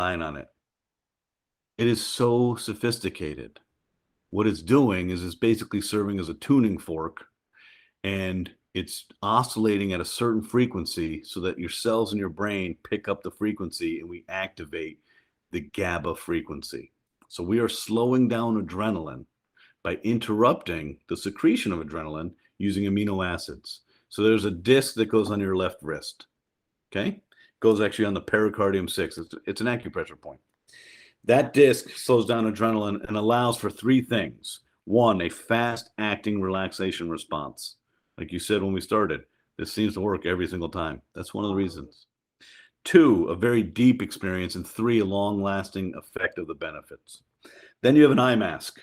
on it. It is so sophisticated. What it's doing is it's basically serving as a tuning fork, and it's oscillating at a certain frequency so that your cells in your brain pick up the frequency and we activate the GABA frequency. So we are slowing down adrenaline by interrupting the secretion of adrenaline using amino acids. So there's a disc that goes on your left wrist. Okay? Goes actually on the pericardium 6. It's an acupressure point. That disc slows down adrenaline and allows for three things. One, a fast-acting relaxation response. Like you said when we started, this seems to work every single time. That's one of the reasons. Two, a very deep experience. And three, a long-lasting effect of the benefits. Then you have an eye mask.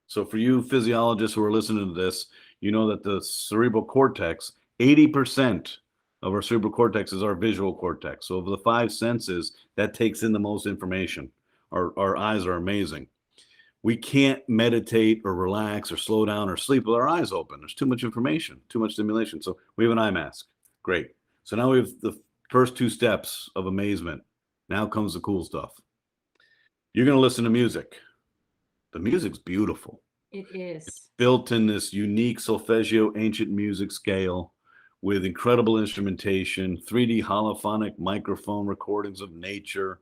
So for you physiologists who are listening to this, you know that the cerebral cortex, 80% of our cerebral cortex is our visual cortex. So of the five senses, that takes in the most information. Our eyes are amazing. We can't meditate or relax or slow down or sleep with our eyes open. There's too much information, too much stimulation. So we have an eye mask. Great. So now we have the first two steps of amazement. Now comes the cool stuff. You're going to listen to music. The music's beautiful. It is. It's built in this unique solfeggio ancient music scale with incredible instrumentation, 3D holophonic microphone recordings of nature,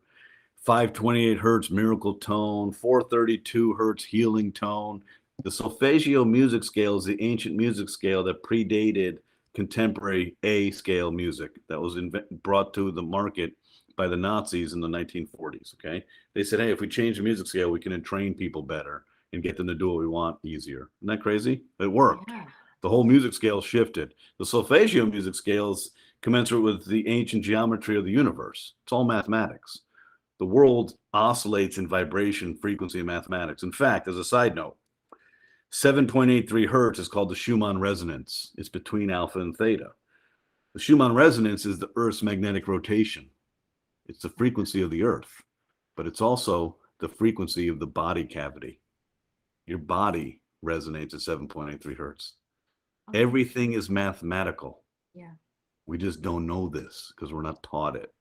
528 hertz miracle tone, 432 hertz healing tone. The solfeggio music scale is the ancient music scale that predated contemporary A scale music that was brought to the market by the Nazis in the 1940s. Okay, they said, hey, if we change the music scale, we can entrain people better and get them to do what we want easier. Isn't that crazy? It worked. Yeah. The whole music scale shifted. The solfeggio music scale is commensurate with the ancient geometry of the universe. It's all mathematics. The world oscillates in vibration, frequency, and mathematics. In fact, as a side note, 7.83 hertz is called the Schumann resonance. It's between alpha and theta. The Schumann resonance is the Earth's magnetic rotation. It's the frequency of the Earth, but it's also the frequency of the body cavity. Your body resonates at 7.83 hertz. Okay. Everything is mathematical. Yeah. We just don't know this because we're not taught it.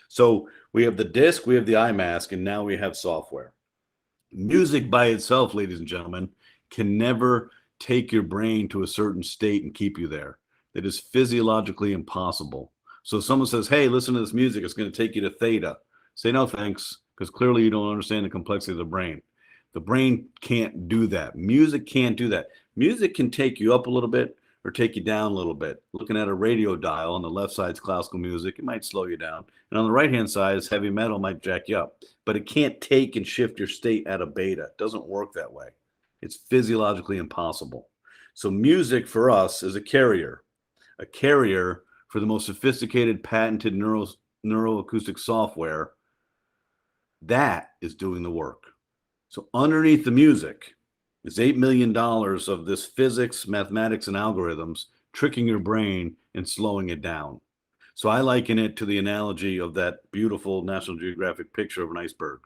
So we have the disc, we have the eye mask, and now we have software. Music by itself, ladies and gentlemen, can never take your brain to a certain state and keep you there. It is physiologically impossible. So if someone says, hey, listen to this music, it's going to take you to theta. Say no, thanks, because clearly you don't understand the complexity of the brain. The brain can't do that. Music can't do that. Music can take you up a little bit or take you down a little bit. Looking at a radio dial, on the left side is classical music. It might slow you down. And on the right-hand side is heavy metal, might jack you up. But it can't take and shift your state out of beta. It doesn't work that way. It's physiologically impossible. So music for us is a carrier for the most sophisticated patented neuroacoustic software. That is doing the work. So underneath the music is $8 million of this physics, mathematics, and algorithms tricking your brain and slowing it down. So I liken it to the analogy of that beautiful National Geographic picture of an iceberg.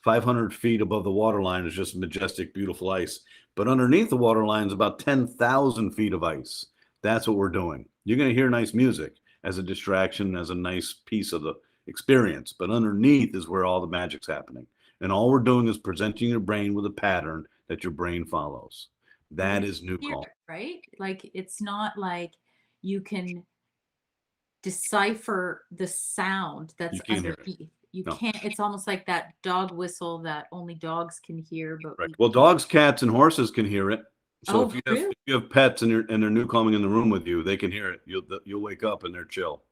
500 feet above the waterline is just majestic, beautiful ice. But underneath the waterline is about 10,000 feet of ice. That's what we're doing. You're going to hear nice music as a distraction, as a nice piece of the experience. But underneath is where all the magic's happening. And all we're doing is presenting your brain with a pattern that your brain follows. That is NuCalm. Right? Like, it's not like you can decipher the sound that's underneath. You can't. It's almost like that dog whistle that only dogs can hear. But right. Well, dogs, cats, and horses can hear it. So if you have pets and they're NuCalming in the room with you, they can hear it. You'll wake up and they're chill.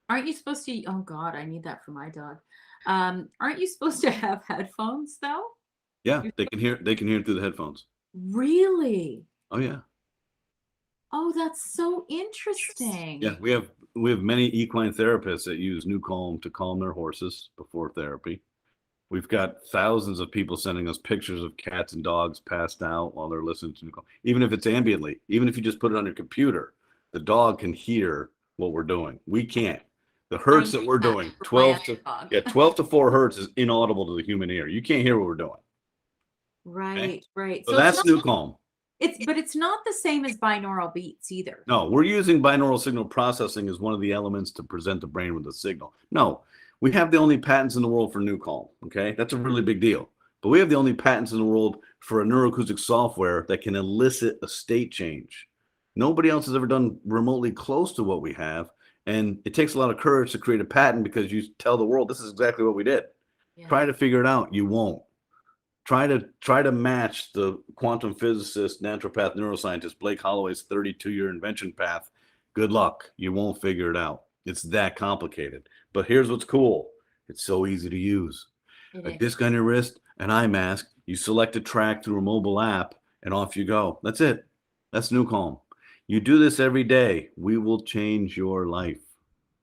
Aren't you supposed to? Oh God, I need that for my dog. Aren't you supposed to have headphones though? Yeah, they can hear it through the headphones. Really? Oh yeah. Oh, that's so interesting. Yeah, we have many equine therapists that use NuCalm to calm their horses before therapy. We've got thousands of people sending us pictures of cats and dogs passed out while they're listening to NuCalm. Even if it's ambiently, even if you just put it on your computer, the dog can hear what we're doing. We can't. The hertz that we're doing, 12 to 4 hertz is inaudible to the human ear. You can't hear what we're doing. Right, okay? Right. So that's NuCalm. But it's not the same as binaural beats either. No, we're using binaural signal processing as one of the elements to present the brain with a signal. No, We have the only patents in the world for NuCalm. Okay, that's a really big deal. But we have the only patents in the world for a neuroacoustic software that can elicit a state change. Nobody else has ever done remotely close to what we have. And it takes a lot of courage to create a patent because you tell the world this is exactly what we did. Yeah. Try to figure it out. You won't. Try to match the quantum physicist, naturopath, neuroscientist Blake Holloway's 32-year invention path. Good luck. You won't figure it out. It's that complicated. But here's what's cool. It's so easy to use. A disc on your wrist, an eye mask, you select a track through a mobile app, and off you go. That's it. That's NuCalm. You do this every day, we will change your life.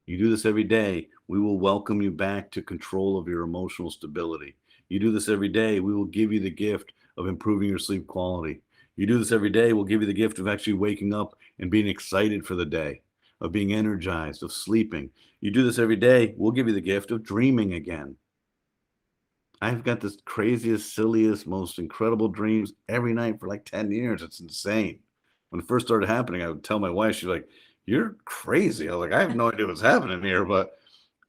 You do this every day, we will welcome you back to control of your emotional stability. You do this every day, we will give you the gift of improving your sleep quality. You do this every day, we'll give you the gift of actually waking up and being excited for the day, of being energized, of sleeping. You do this every day, we'll give you the gift of dreaming again. I've got this craziest, silliest, most incredible dreams every night for like 10 years. It's insane. When it first started happening, I would tell my wife, she's like, "You're crazy." I was like, "I have no idea what's happening here," but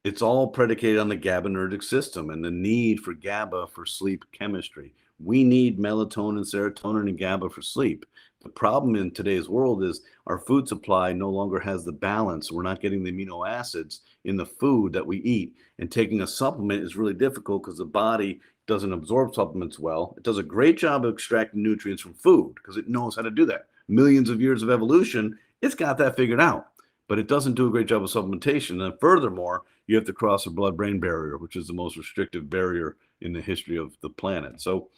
it's all predicated on the GABAergic system and the need for GABA for sleep chemistry. We need melatonin, serotonin, and GABA for sleep. The problem in today's world is our food supply no longer has the balance. We're not getting the amino acids in the food that we eat. And taking a supplement is really difficult because the body doesn't absorb supplements well. It does a great job of extracting nutrients from food because it knows how to do that. Millions of years of evolution, it's got that figured out. But it doesn't do a great job of supplementation. And furthermore, you have to cross a blood-brain barrier, which is the most restrictive barrier in the history of the planet. So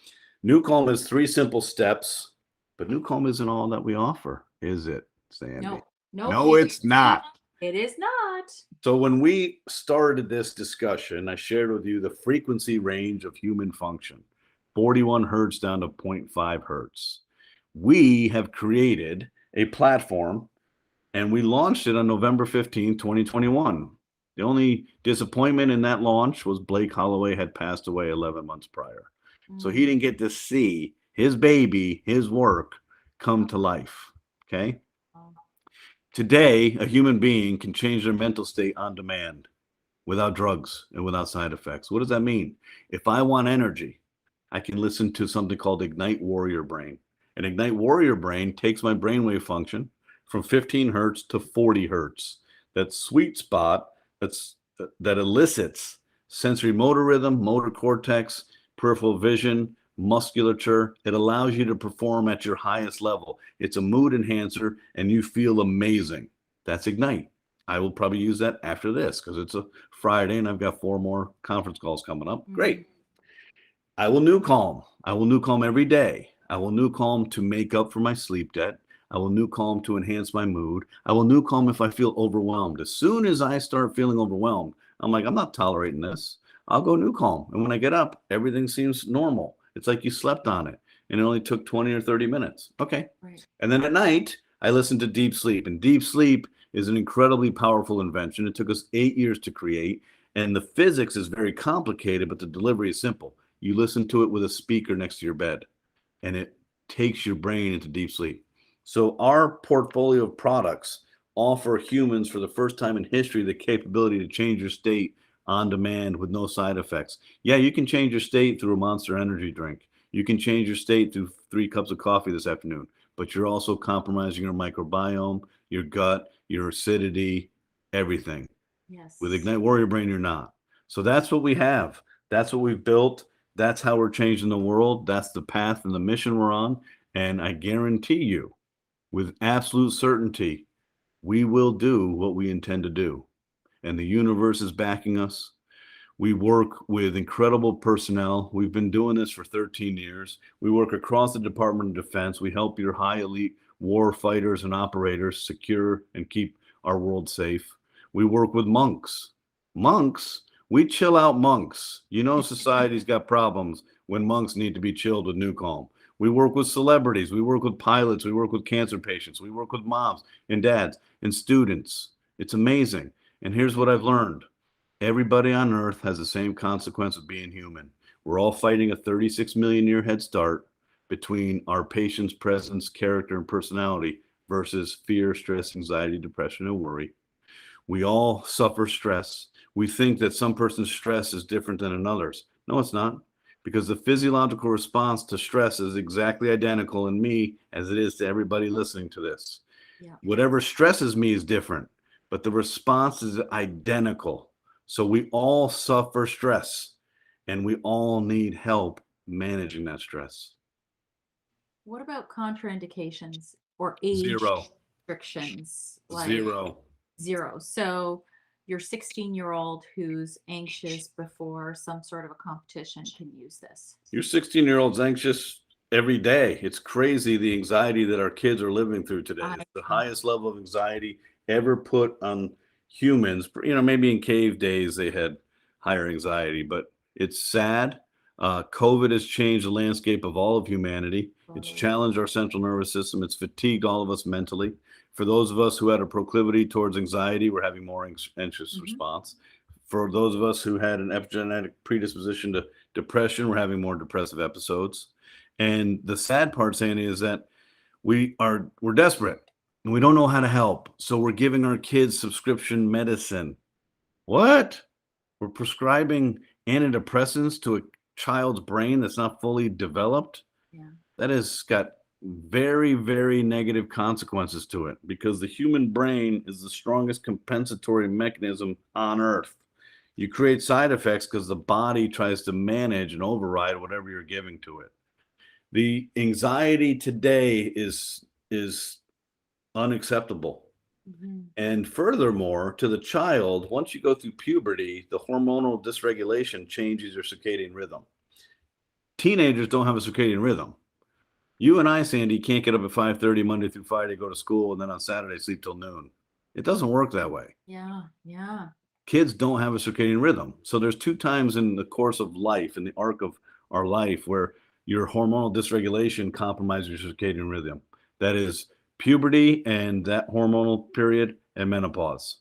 NuCalm is 3 simple steps, but NuCalm isn't all that we offer, is it, Sandy? No, it's not. It is not. So when we started this discussion, I shared with you the frequency range of human function, 41 hertz down to 0.5 hertz. We have created a platform and we launched it on November 15, 2021. The only disappointment in that launch was Blake Holloway had passed away 11 months prior. So he didn't get to see his baby, his work come to life. Okay. Today, a human being can change their mental state on demand without drugs and without side effects. What does that mean? If I want energy, I can listen to something called Ignite Warrior Brain. And Ignite Warrior Brain takes my brainwave function from 15 hertz to 40 hertz. That sweet spot that elicits sensory motor rhythm, motor cortex, peripheral vision, musculature. It allows you to perform at your highest level. It's a mood enhancer and you feel amazing. That's Ignite. I will probably use that after this because it's a Friday and I've got 4 more conference calls coming up. Great. I will NuCalm. I will NuCalm every day. I will NuCalm to make up for my sleep debt. I will NuCalm to enhance my mood. I will NuCalm if I feel overwhelmed. As soon as I start feeling overwhelmed, I'm like, I'm not tolerating this. I'll go NuCalm. And when I get up, everything seems normal. It's like you slept on it and it only took 20 or 30 minutes. Okay. Right. And then at night, I listen to deep sleep. And deep sleep is an incredibly powerful invention. It took us 8 years to create. And the physics is very complicated, but the delivery is simple. You listen to it with a speaker next to your bed and it takes your brain into deep sleep. So our portfolio of products offer humans for the first time in history the capability to change your state on demand with no side effects. Yeah, you can change your state through a Monster Energy drink. You can change your state through 3 cups of coffee this afternoon, but you're also compromising your microbiome, your gut, your acidity, everything. Yes. With Ignite Warrior Brain, you're not. So that's what we have. That's what we've built. That's how we're changing the world. That's the path and the mission we're on. And I guarantee you, with absolute certainty, we will do what we intend to do. And the universe is backing us. We work with incredible personnel. We've been doing this for 13 years. We work across the Department of Defense. We help your high elite war fighters and operators secure and keep our world safe. We work with monks. Monks? We chill out monks. You know society's got problems when monks need to be chilled with NuCalm. We work with celebrities. We work with pilots. We work with cancer patients. We work with moms and dads and students. It's amazing. And here's what I've learned. Everybody on earth has the same consequence of being human. We're all fighting a 36 million year head start between our patient's presence, character, and personality versus fear, stress, anxiety, depression, and worry. We all suffer stress. we think that some person's stress is different than another's. No, it's not, because the physiological response to stress is exactly identical in me as it is to everybody listening to this. Yeah. Whatever stresses me is different, but the response is identical. So we all suffer stress, and we all need help managing that stress. What about contraindications or age Zero. restrictions? Zero. Zero. So your 16-year-old who's anxious before some sort of a competition can use this. Your 16-year-old's anxious every day. It's crazy the anxiety that our kids are living through today. It's the highest level of anxiety ever put on humans. Maybe in cave days they had higher anxiety, but it's sad. COVID has changed the landscape of all of humanity. It's challenged our central nervous system. It's fatigued all of us mentally. For those of us who had a proclivity towards anxiety, we're having more anxious response. For those of us who had an epigenetic predisposition to depression, we're having more depressive episodes. And the sad part, Sandy, is that we're desperate and we don't know how to help. So we're giving our kids subscription medicine. What? We're prescribing antidepressants to a child's brain that's not fully developed. Yeah. That has got very, very negative consequences to it, because the human brain is the strongest compensatory mechanism on earth. You create side effects because the body tries to manage and override whatever you're giving to it. The anxiety today is unacceptable. And furthermore, to the child, once you go through puberty, the hormonal dysregulation changes your circadian rhythm. Teenagers don't have a circadian rhythm. You and I, Sandy, can't get up at 5:30 Monday through Friday, go to school, and then on Saturday sleep till noon. It doesn't work that way. Yeah. Kids don't have a circadian rhythm. So there's 2 times in the course of life, in the arc of our life, where your hormonal dysregulation compromises your circadian rhythm. That is puberty and that hormonal period, and menopause.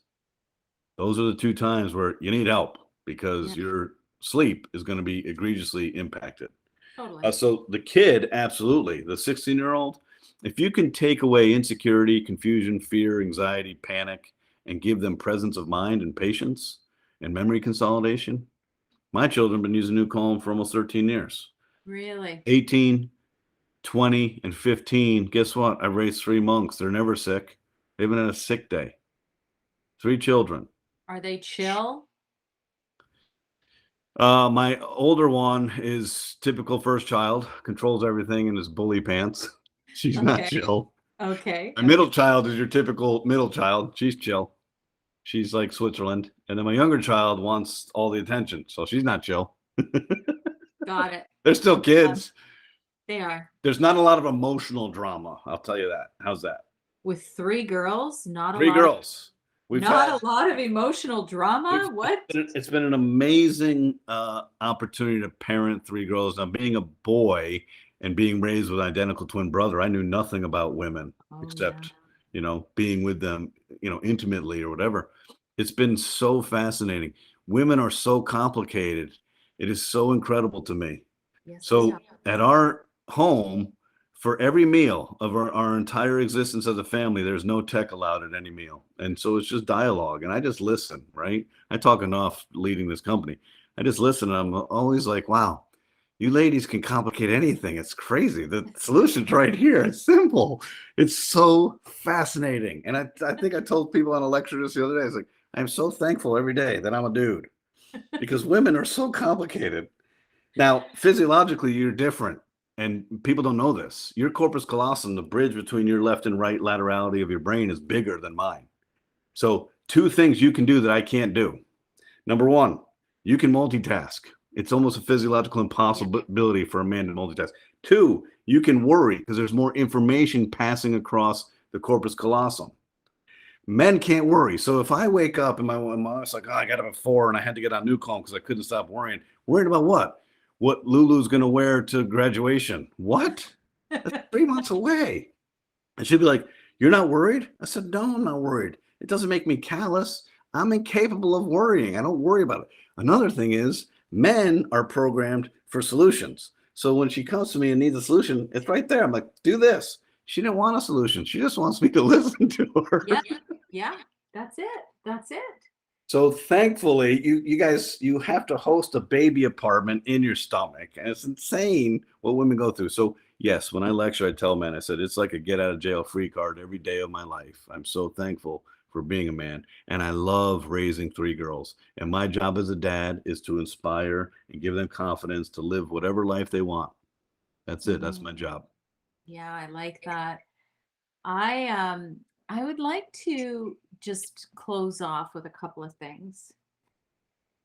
Those are the 2 times where you need help, because your sleep is going to be egregiously impacted. Totally. So the kid, absolutely. The 16-year-old, if you can take away insecurity, confusion, fear, anxiety, panic, and give them presence of mind and patience and memory consolidation. My children have been using NuCalm for almost 13 years. Really? 18, 20, and 15. Guess what? I raised 3 monks. They're never sick. They haven't had a sick day. 3 children. Are they chill? My older one is typical first child, controls everything in his bully pants. She's not chill. Okay. My middle child is your typical middle child. She's chill. She's like Switzerland. And then my younger child wants all the attention, so she's not chill. Got it. They're still kids. They are. There's not a lot of emotional drama. I'll tell you that. How's that? With 3 girls, not a 3 lot. girls. Not a lot of emotional drama. What? It's been an amazing opportunity to parent 3 girls. Now, being a boy and being raised with an identical twin brother, I knew nothing about women except, being with them, intimately or whatever. It's been so fascinating. Women are so complicated. It is so incredible to me. Yes, so at our home, for every meal of our entire existence as a family, there's no tech allowed at any meal. And so it's just dialogue. And I just listen, right? I talk enough leading this company. I just listen. And I'm always like, wow, you ladies can complicate anything. It's crazy. The solution's right here. It's simple. It's so fascinating. And I think I told people on a lecture just the other day, I was like, I'm so thankful every day that I'm a dude, because women are so complicated. Now, physiologically, you're different. And people don't know this. Your corpus callosum, the bridge between your left and right laterality of your brain, is bigger than mine. So 2 things you can do that I can't do. Number 1, you can multitask. It's almost a physiological impossibility for a man to multitask. 2, you can worry because there's more information passing across the corpus callosum. Men can't worry. So if I wake up and my wife's like, I got up at 4 and I had to get on NuCalm because I couldn't stop worrying. Worried about what? What Lulu's going to wear to graduation. What? That's 3 months away. And she'd be like, you're not worried? I said, no, I'm not worried. It doesn't make me callous. I'm incapable of worrying. I don't worry about it. Another thing is, men are programmed for solutions. So when she comes to me and needs a solution, it's right there. I'm like, do this. She didn't want a solution. She just wants me to listen to her. Yeah. That's it. So thankfully, you guys, you have to host a baby apartment in your stomach, and it's insane what women go through. So yes, when I lecture, I tell men, I said it's like a get out of jail free card every day of my life. I'm so thankful for being a man, and I love raising 3 girls. And my job as a dad is to inspire and give them confidence to live whatever life they want. That's it. That's Mhm. my job. Yeah, I like that. I would like to just close off with a couple of things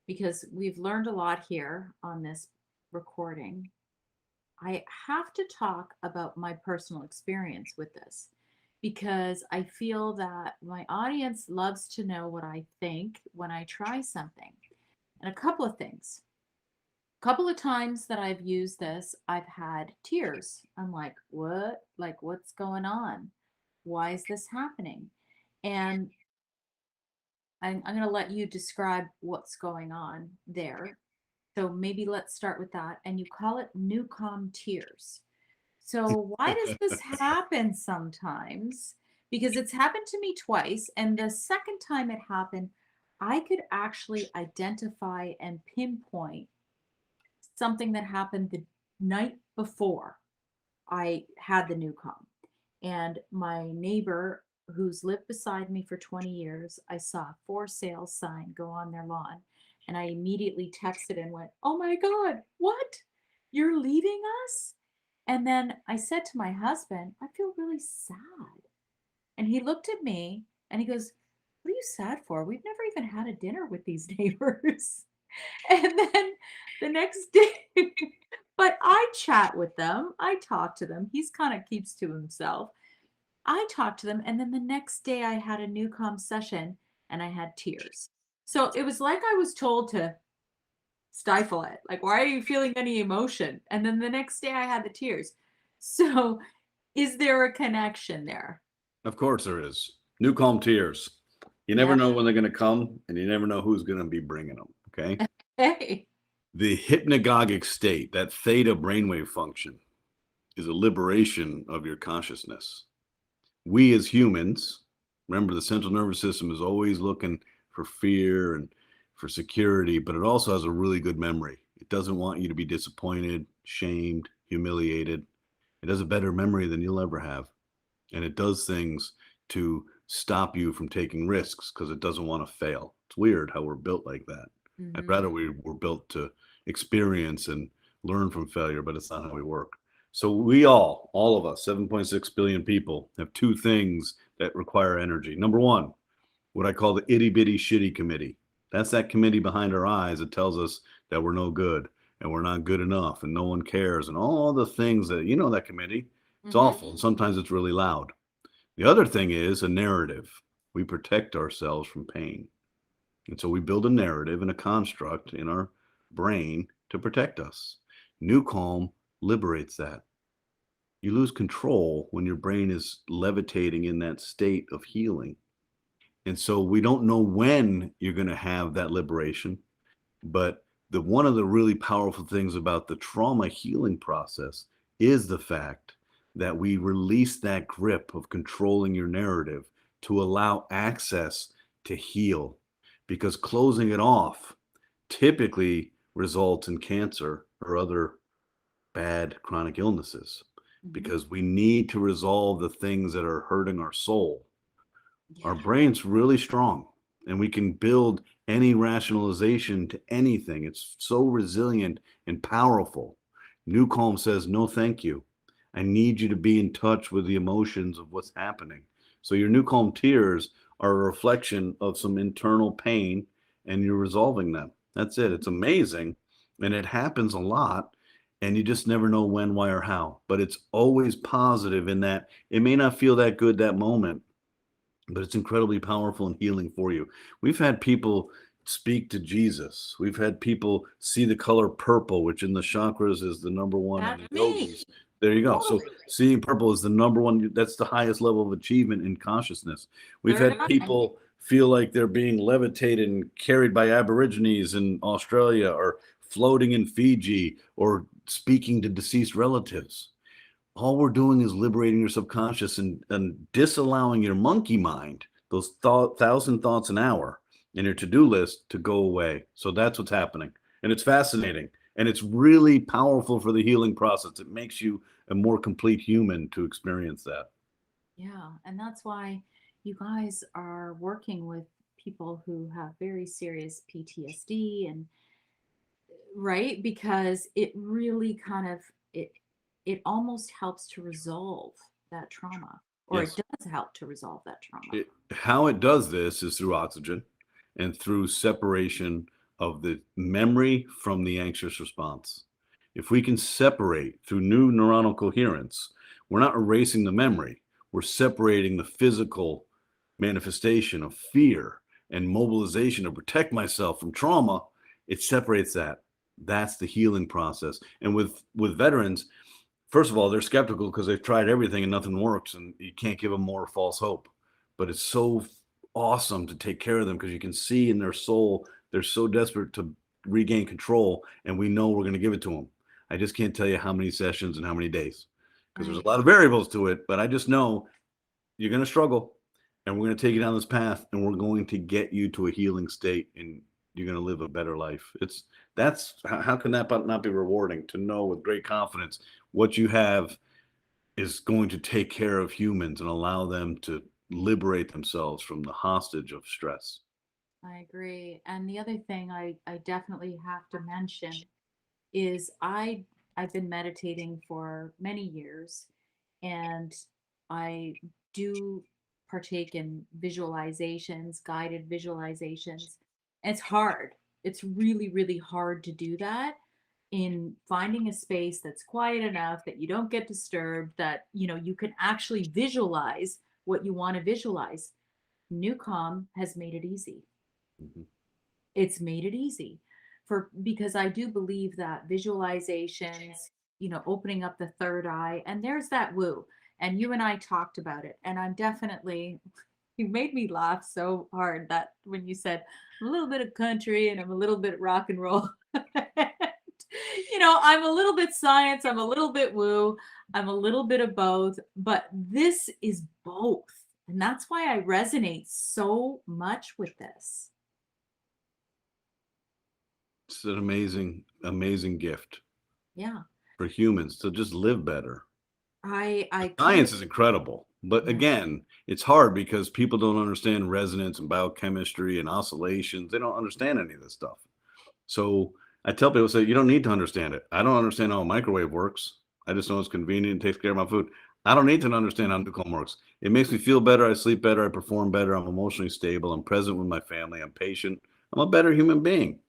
because we've learned a lot here on this recording. I have to talk about my personal experience with this because I feel that my audience loves to know what I think when I try something. And a couple of things. A couple of times that I've used this, I've had tears. I'm like, what? Like, what's going on? Why is this happening? And I'm going to let you describe what's going on there. So maybe let's start with that. And you call it NuCalm tears. So why does this happen sometimes? Because it's happened to me twice. And the second time it happened, I could actually identify and pinpoint something that happened the night before I had the NuCalm. And my neighbor, who's lived beside me for 20 years, I saw a for sale sign go on their lawn. And I immediately texted and went, "Oh my God, what? You're leaving us?" And then I said to my husband, "I feel really sad." And he looked at me and he goes, "What are you sad for? We've never even had a dinner with these neighbors." And then the next day, but I chat with them, I talk to them. He's kind of keeps to himself. I talked to them, and then the next day I had a NuCalm session and I had tears. So it was like I was told to stifle it. Like, why are you feeling any emotion? And then the next day I had the tears. So is there a connection there? Of course there is. New calm tears. You never Yeah. know when they're going to come, and you never know who's going to be bringing them. Okay. Hey. The hypnagogic state, that theta brainwave function, is a liberation of your consciousness. We as humans, remember the central nervous system is always looking for fear and for security, but it also has a really good memory. It doesn't want you to be disappointed, shamed, humiliated. It has a better memory than you'll ever have. And it does things to stop you from taking risks because it doesn't want to fail. It's weird how we're built like that. I'd Mm-hmm. rather we were built to experience and learn from failure, but it's not how we work. So we all of us, 7.6 billion people, have two things that require energy. Number one, what I call the itty bitty shitty committee. That's that committee behind our eyes that tells us that we're no good and we're not good enough and no one cares and all the things that, that committee. It's Mm-hmm. awful. And sometimes it's really loud. The other thing is a narrative. We protect ourselves from pain. And so we build a narrative and a construct in our brain to protect us. New Calm liberates that. You lose control when your brain is levitating in that state of healing. And so we don't know when you're going to have that liberation, but the one of the really powerful things about the trauma healing process is the fact that we release that grip of controlling your narrative to allow access to heal, because closing it off typically results in cancer or other bad chronic illnesses, Mm-hmm. because we need to resolve the things that are hurting our soul. Our Yeah. brain's really strong and we can build any rationalization to anything. It's so resilient and powerful. New Calm says, no, thank you. I need you to be in touch with the emotions of what's happening. So your New Calm tears are a reflection of some internal pain and you're resolving them. That's it. It's amazing. And it happens a lot. And you just never know when, why, or how. But it's always positive in that it may not feel that good that moment, but it's incredibly powerful and healing for you. We've had people speak to Jesus. We've had people see the color purple, which in the chakras is the number one in That's the me. yogis. There you go. So Totally. seeing purple is the number one. That's the highest level of achievement in consciousness. We've Third had eye. people feel like they're being levitated and carried by Aborigines in Australia, or floating in Fiji, or speaking to deceased relatives. All we're doing is liberating your subconscious and disallowing your monkey mind, those thousand thoughts an hour, and your to-do list to go away. So that's what's happening. And it's fascinating. And it's really powerful for the healing process. It makes you a more complete human to experience that. Yeah. And that's why you guys are working with people who have very serious PTSD and right, because it really kind of it almost helps to resolve that trauma, or it Yes. does help to resolve that trauma. How it does this is through oxygen and through separation of the memory from the anxious response. If we can separate through new neuronal coherence, we're not erasing the memory, we're separating the physical manifestation of fear and mobilization to protect myself from trauma. It separates that. That's the healing process. And with veterans, first of all, they're skeptical because they've tried everything and nothing works, and you can't give them more false hope. But it's so awesome to take care of them because you can see in their soul they're so desperate to regain control, and we know we're going to give it to them. I just can't tell you how many sessions and how many days because there's Right. a lot of variables to it. But I just know you're going to struggle, and we're going to take you down this path, and we're going to get you to a healing state, and you're going to live a better life. That's how can that not be rewarding to know with great confidence what you have is going to take care of humans and allow them to liberate themselves from the hostage of stress. I agree. And the other thing I definitely have to mention is I've been meditating for many years, and I do partake in visualizations, guided visualizations. It's hard. It's really, really hard to do that in finding a space that's quiet enough that you don't get disturbed, that you can actually visualize what you want to visualize. NuCalm has made it easy. Mhm. It's made it easy for because I do believe that visualizations, opening up the third eye, and there's that woo. And you and I talked about it, and I'm definitely you made me laugh so hard that when you said I'm a little bit of country and I'm a little bit rock and roll. I'm a little bit science, I'm a little bit woo, I'm a little bit of both, but this is both. And that's why I resonate so much with this. It's an amazing, amazing gift Yeah. for humans to just live better. I couldn't. Science is incredible, but Yeah. again, it's hard because people don't understand resonance and biochemistry and oscillations. They don't understand any of this stuff. So I tell people, say, you don't need to understand it. I don't understand how a microwave works. I just know it's convenient and takes care of my food. I don't need to understand how NuCalm works. It makes me feel better. I sleep better. I perform better. I'm emotionally stable. I'm present with my family. I'm patient. I'm a better human being.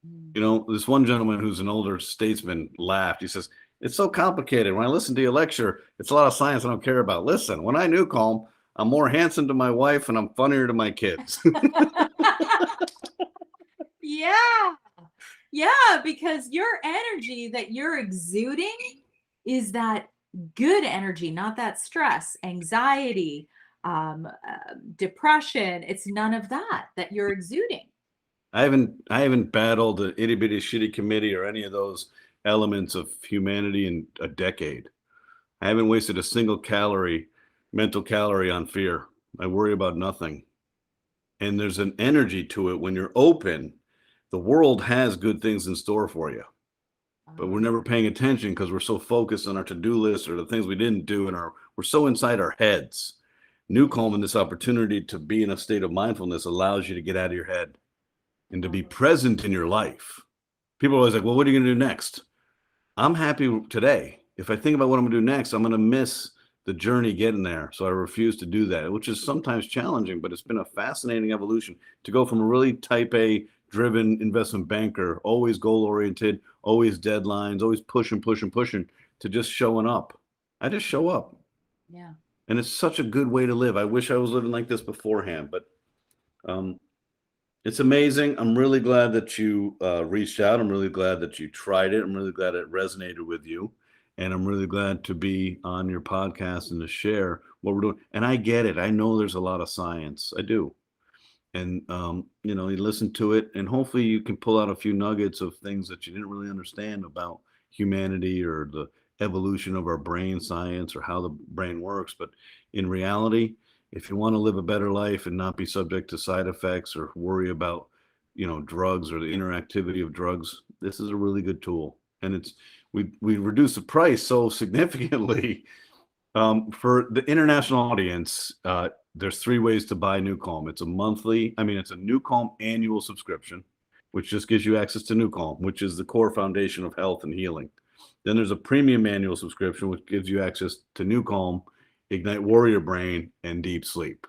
Mm. This one gentleman who's an older statesman laughed. He says, it's so complicated. When I listen to your lecture, it's a lot of science I don't care about. Listen, when I NuCalm, I'm more handsome to my wife and I'm funnier to my kids. Yeah. Yeah, because your energy that you're exuding is that good energy, not that stress, anxiety, depression. It's none of that you're exuding. I haven't battled the itty bitty shitty committee or any of those elements of humanity in a decade. I haven't wasted a single mental calorie on fear. I worry about nothing. And there's an energy to it when you're open. The world has good things in store for you, but we're Um, never paying attention because we're so focused on our to-do list or the things we didn't do, and we're so inside our heads. NuCalm and this opportunity to be in a state of mindfulness allows you to get out of your head and to be totally. present in your life. People are always like, well, what are you going to do next? I'm happy today. If I think about what I'm going to do next, I'm going to miss the journey getting there. So I refuse to do that, which is sometimes challenging, but it's been a fascinating evolution to go from a really type A driven investment banker, always goal oriented, always deadlines, always pushing, pushing, pushing, to just showing up. I just show up. Yeah. And it's such a good way to live. I wish I was living like this beforehand, but um, it's amazing. I'm really glad that you reached out. I'm really glad that you tried it. I'm really glad it resonated with you. And I'm really glad to be on your podcast and to share what we're doing. And I get it. I know there's a lot of science. I do. And, you listen to it, and hopefully you can pull out a few nuggets of things that you didn't really understand about humanity or the evolution of our brain science or how the brain works. But in reality, if you want to live a better life and not be subject to side effects or worry about, drugs or the interactivity of drugs, this is a really good tool. And we reduce the price so significantly. For the international audience, there's 3 ways to buy NuCalm. It's a NuCalm annual subscription, which just gives you access to NuCalm, which is the core foundation of health and healing. Then there's a premium annual subscription, which gives you access to NuCalm, Ignite Warrior Brain, and Deep Sleep.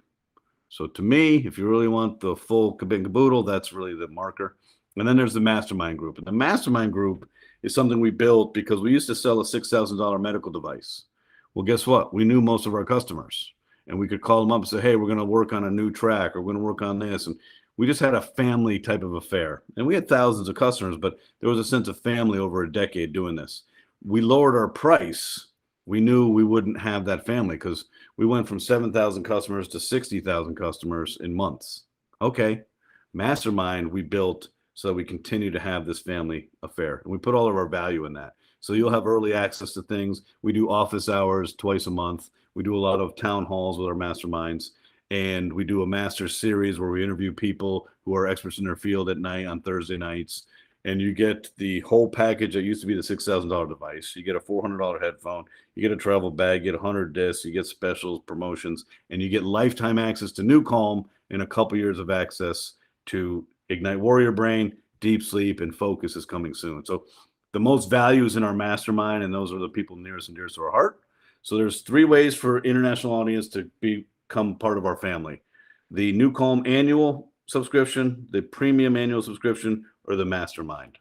So to me, if you really want the full kabin caboodle, that's really the marker. And then there's the mastermind group. And the mastermind group is something we built because we used to sell a $6,000 medical device. Well, guess what? We knew most of our customers, and we could call them up and say, hey, we're going to work on a new track, or we're going to work on this. And we just had a family type of affair. And we had thousands of customers, but there was a sense of family over a decade doing this. We lowered our price. We knew we wouldn't have that family because we went from 7,000 customers to 60,000 customers in months. Okay. Mastermind, we built so that we continue to have this family affair. And we put all of our value in that. So you'll have early access to things. We do office hours twice a month. We do a lot of town halls with our masterminds. And we do a master series where we interview people who are experts in their field at night on Thursday nights. And you get the whole package that used to be the $6,000 device. You get a $400 headphone. You get a travel bag. You get 100 discs. You get specials, promotions, and you get lifetime access to NuCalm and a couple years of access to Ignite Warrior Brain, Deep Sleep, and Focus is coming soon. So the most value is in our mastermind, and those are the people nearest and dearest to our heart. So there's 3 ways for international audience to become part of our family: the NuCalm annual subscription, the premium annual subscription, or the mastermind.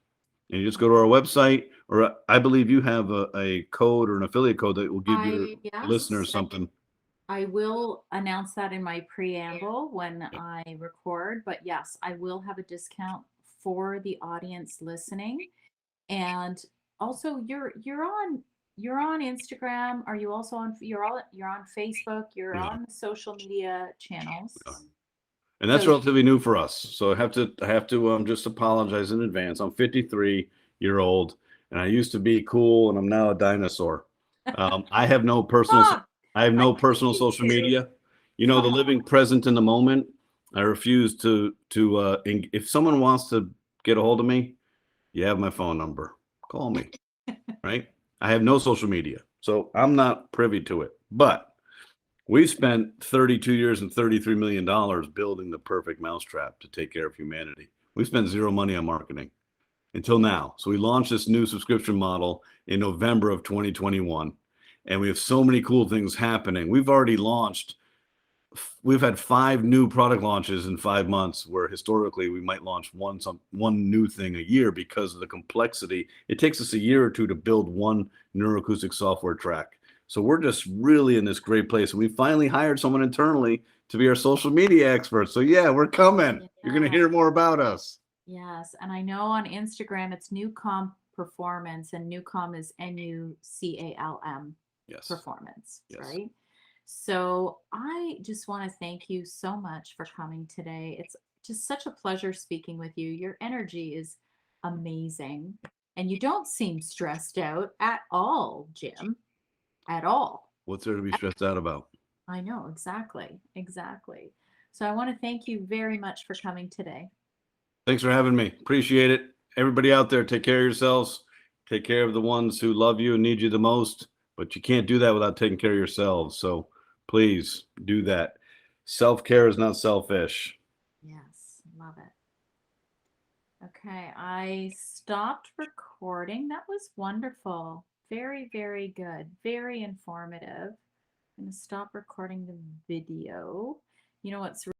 And you just go to our website, or I believe you have a code or an affiliate code that will give your listeners something. I will announce that in my preamble when I record, but yes, I will have a discount for the audience listening. And also you're on Instagram. Are you also on you're on Facebook, you're on the social media channels. And that's relatively new for us. So I have to just apologize in advance. I'm 53-year-old, and I used to be cool, and I'm now a dinosaur. I have no personal social media. The living present in the moment. I refuse to if someone wants to get a hold of me, you have my phone number. Call me. Right? I have no social media, so I'm not privy to it. But we spent 32 years and $33 million building the perfect mousetrap to take care of humanity. We spent zero money on marketing until now. So we launched this new subscription model in November of 2021, and we have so many cool things happening. We've had 5 new product launches in 5 months, where historically we might launch one new thing a year because of the complexity. It takes us a year or 2 to build one neuroacoustic software track. So we're just really in this great place. We finally hired someone internally to be our social media expert. So yeah, we're coming. Yeah. You're going to hear more about us. Yes. And I know on Instagram, it's NuCalm Performance, and NuCalm is NuCalm Performance, yes. Right? So I just want to thank you so much for coming today. It's just such a pleasure speaking with you. Your energy is amazing, and you don't seem stressed out at all, Jim. At all. What's there to be stressed out about? I know, exactly. So I want to thank you very much for coming today. Thanks for having me. Appreciate it. Everybody out there, take care of yourselves. Take care of the ones who love you and need you the most, but you can't do that without taking care of yourselves. So please do that. Self-care is not selfish. Yes, love it. Okay, I stopped recording. That was wonderful. Very, very good. Very informative. I'm going to stop recording the video. You know what's